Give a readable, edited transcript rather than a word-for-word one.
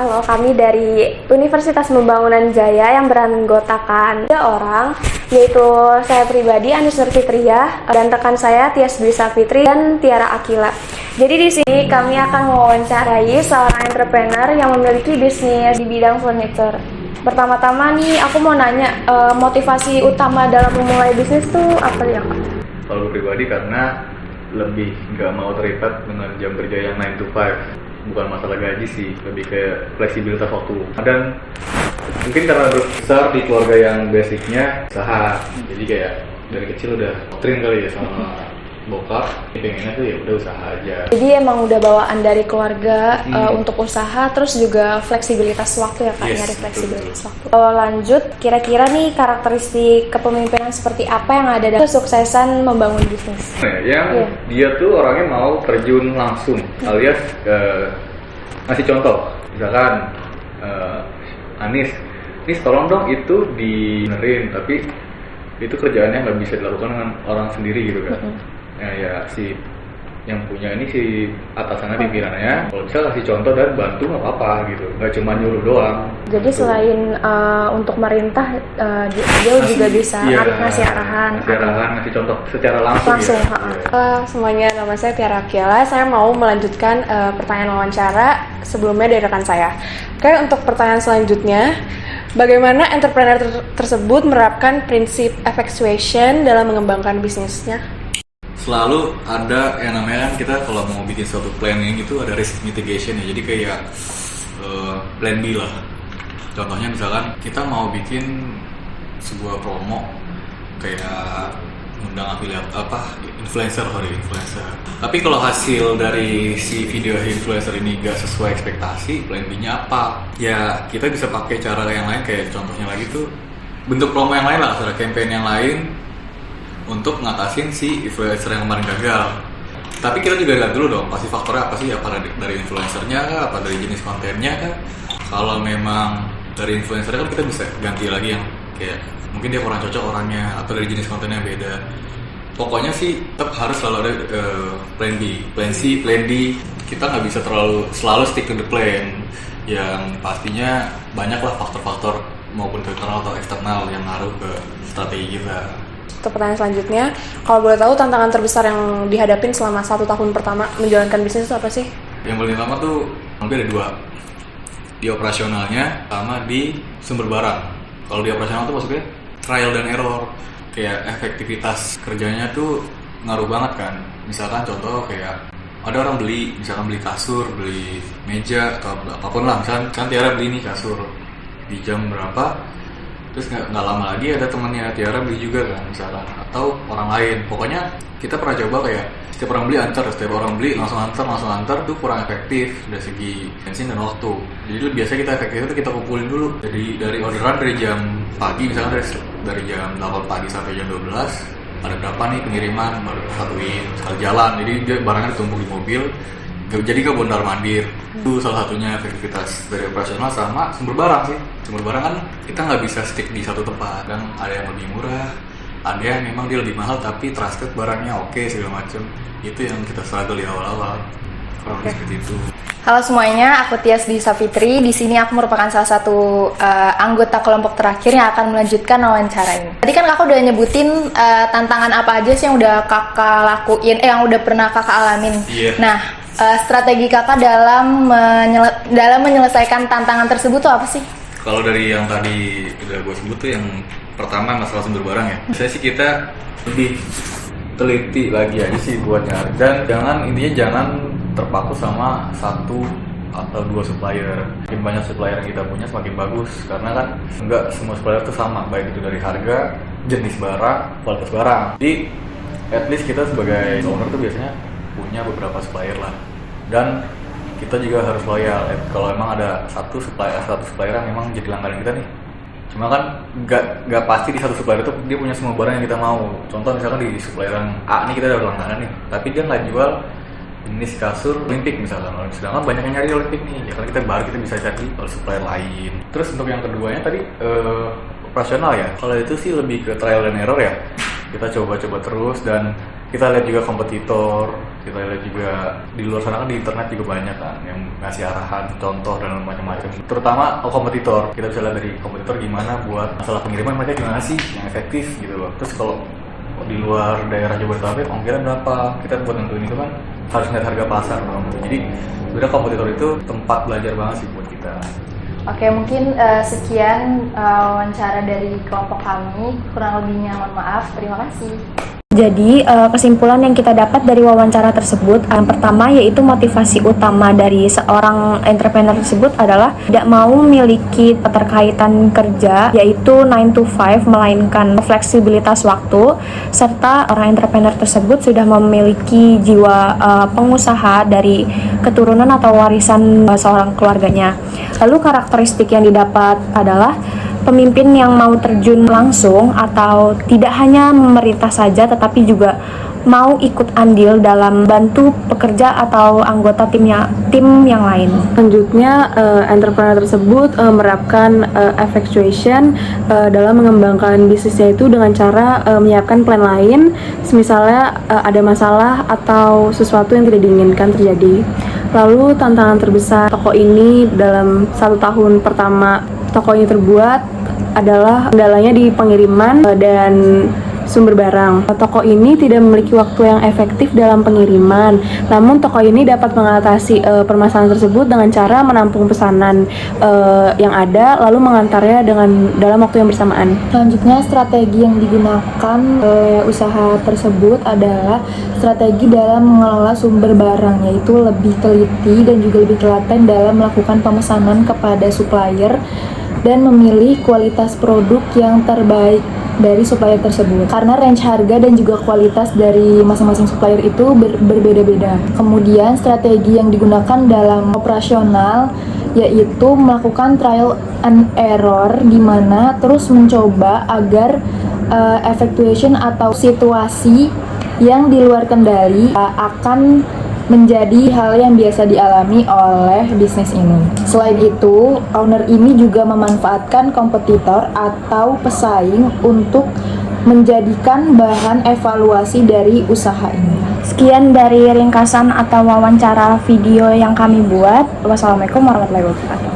Halo, kami dari Universitas Pembangunan Jaya yang beranggotakan 3 orang, yaitu saya pribadi, Anis Nur Fitriah, dan rekan saya, Tias Dwi Safitri, dan Tiara Akila. Jadi di sini kami akan mewawancarai seorang entrepreneur yang memiliki bisnis di bidang furniture. Pertama-tama nih, aku mau nanya, motivasi utama dalam memulai bisnis tuh apa ya, Kak? Kalau pribadi karena lebih nggak mau terikat dengan jam kerja yang 9 to 5. Bukan masalah gaji sih, lebih ke fleksibilitas waktu. Dan mungkin karena besar di keluarga yang basicnya usaha, jadi kayak dari kecil udah doktrin kali ya sama bokap, pengennya tuh ya udah usaha aja. Jadi emang udah bawaan dari keluarga untuk usaha, terus juga fleksibilitas waktu ya Kak, nyari fleksibilitas waktu. Kalau lanjut, kira-kira nih karakteristik kepemimpinan seperti apa yang ada dalam kesuksesan membangun bisnis? Dia tuh orangnya mau terjun langsung, alias ngasih contoh. Misalkan Anis tolong dong itu dibenerin, tapi itu kerjaannya nggak bisa dilakukan dengan orang sendiri gitu kan. Ya si yang punya ini si atasannya, pimpinannya kalau bisa kasih contoh dan bantu nggak apa-apa gitu, nggak cuma nyuruh doang. Jadi gitu. Selain untuk merintah, dia juga bisa ngasih arahan, ngasih contoh secara langsung ya. Semuanya, nama saya Tiara Akila. Saya mau melanjutkan pertanyaan wawancara sebelumnya dari rekan saya. Oke, untuk pertanyaan selanjutnya, bagaimana entrepreneur tersebut menerapkan prinsip effectuation dalam mengembangkan bisnisnya? Selalu ada yang namanya kan, kita kalau mau bikin suatu planning itu ada risk mitigation ya, jadi kayak plan B lah. Contohnya misalkan kita mau bikin sebuah promo kayak undang affiliate influencer. Tapi kalau hasil dari si video influencer ini gak sesuai ekspektasi, plan B-nya apa? Ya kita bisa pakai cara yang lain, kayak contohnya lagi tuh bentuk promo yang lain lah, ada campaign yang lain untuk ngatasin si influencer yang kemarin gagal. Tapi kita juga lihat dulu dong, pasti faktornya apa sih, apa dari influencernya kah, apa dari jenis kontennya kah. Kalau memang dari influencernya kan kita bisa ganti lagi yang kayak mungkin dia kurang cocok orangnya, atau dari jenis kontennya beda. Pokoknya sih tetap harus selalu ada plan B, plan C, plan D. Kita nggak bisa selalu stick to the plan, yang pastinya banyaklah faktor-faktor maupun internal atau eksternal yang ngaruh ke strategi kita. Untuk pertanyaan selanjutnya, kalau boleh tahu tantangan terbesar yang dihadapin selama 1 tahun pertama menjalankan bisnis itu apa sih? Yang paling utama tuh mungkin ada 2, di operasionalnya sama di sumber barang. Kalau di operasional tuh maksudnya trial dan error, kayak efektivitas kerjanya tuh ngaruh banget kan. Misalkan contoh kayak ada orang misalkan beli kasur, beli meja atau apapun lah, misalkan kan Tiara beli nih kasur di jam berapa, terus nggak lama lagi ada temannya Tiara beli juga kan misalkan, atau orang lain. Pokoknya kita pernah coba kayak setiap orang beli langsung antar tuh kurang efektif dari segi bensin dan waktu. Jadi biasanya kita efektif itu kita kumpulin dulu. Jadi dari orderan dari jam pagi, misalkan dari jam 8 pagi sampai jam 12 ada berapa nih pengiriman, baru satuin sekali jalan. Jadi barangnya ditumpuk di mobil, jadi ke bondar mandir. Itu salah satunya efektivitas dari operasional. Sama sumber barang sih. Sumber barang kan kita nggak bisa stick di satu tempat, dan ada yang lebih murah, ada yang memang dia lebih mahal tapi trusted barangnya oke segala macam. Itu yang kita struggle di awal-awal. Seperti itu. Halo semuanya, aku Tias Dwi Safitri. Di sini aku merupakan salah satu anggota kelompok terakhir yang akan melanjutkan wawancara ini. Tadi kan kakak udah nyebutin tantangan apa aja sih yang udah kakak lakuin, yang udah pernah kakak alamin. Nah, strategi kakak dalam menyelesaikan tantangan tersebut tuh apa sih? Kalau dari yang tadi udah gue sebut tuh, yang pertama masalah sumber barang ya. Saya sih kita lebih teliti lagi aja sih buat nyari, dan intinya jangan terpaku sama 1 atau 2 supplier. Makin banyak supplier yang kita punya semakin bagus, karena kan nggak semua supplier tuh sama, baik itu dari harga, jenis barang, kualitas barang. Jadi at least kita sebagai owner tuh biasanya punya beberapa supplier lah, dan kita juga harus loyal. Kalau emang ada satu supplier yang memang jadi langganan kita nih, cuma kan nggak pasti di satu supplier itu dia punya semua barang yang kita mau. Contoh misalkan di supplier yang A nih kita ada langganan nih, tapi dia nggak jual jenis kasur Olympic misalkan, sedangkan banyak yang nyari Olympic nih, ya kan kita bisa cari supplier lain. Terus untuk yang keduanya tadi operasional ya, kalau itu sih lebih ke trial dan error ya. Kita coba-coba terus, dan kita lihat juga kompetitor, kita lihat juga di luar sana kan di internet juga banyak kan yang ngasih arahan, contoh dan macam-macam. Terutama kompetitor, kita bisa lihat dari kompetitor gimana buat masalah pengiriman mereka gimana sih yang efektif gitu loh. Terus kalau di luar daerah Jabodetabek ongkiran berapa, kita buat nentuin itu kan harus lihat harga pasar dong. Jadi sebenarnya kompetitor itu tempat belajar banget sih buat kita. Oke, mungkin sekian wawancara dari kelompok kami. Kurang lebihnya mohon maaf. Terima kasih. Jadi kesimpulan yang kita dapat dari wawancara tersebut, yang pertama yaitu motivasi utama dari seorang entrepreneur tersebut adalah tidak mau memiliki keterkaitan kerja yaitu 9 to 5, melainkan fleksibilitas waktu, serta orang entrepreneur tersebut sudah memiliki jiwa pengusaha dari keturunan atau warisan seorang keluarganya. Lalu karakteristik yang didapat adalah pemimpin yang mau terjun langsung atau tidak hanya memerintah saja tetapi juga mau ikut andil dalam bantu pekerja atau anggota tim yang lain. Selanjutnya, entrepreneur tersebut menerapkan effectuation dalam mengembangkan bisnisnya itu dengan cara menyiapkan plan lain, misalnya ada masalah atau sesuatu yang tidak diinginkan terjadi. Lalu tantangan terbesar toko ini dalam 1 tahun pertama toko ini terbuat adalah kendalanya di pengiriman dan sumber barang. Toko ini tidak memiliki waktu yang efektif dalam pengiriman, namun toko ini dapat mengatasi permasalahan tersebut dengan cara menampung pesanan yang ada lalu mengantarnya dalam waktu yang bersamaan. Selanjutnya, strategi yang digunakan oleh usaha tersebut adalah strategi dalam mengelola sumber barang, yaitu lebih teliti dan juga lebih telaten dalam melakukan pemesanan kepada supplier dan memilih kualitas produk yang terbaik dari supplier tersebut, karena range harga dan juga kualitas dari masing-masing supplier itu berbeda-beda. Kemudian strategi yang digunakan dalam operasional yaitu melakukan trial and error, di mana terus mencoba agar effectuation atau situasi yang di luar kendali akan menjadi hal yang biasa dialami oleh bisnis ini. Selain itu, owner ini juga memanfaatkan kompetitor atau pesaing untuk menjadikan bahan evaluasi dari usaha ini. Sekian dari ringkasan atau wawancara video yang kami buat. Wassalamualaikum warahmatullahi wabarakatuh.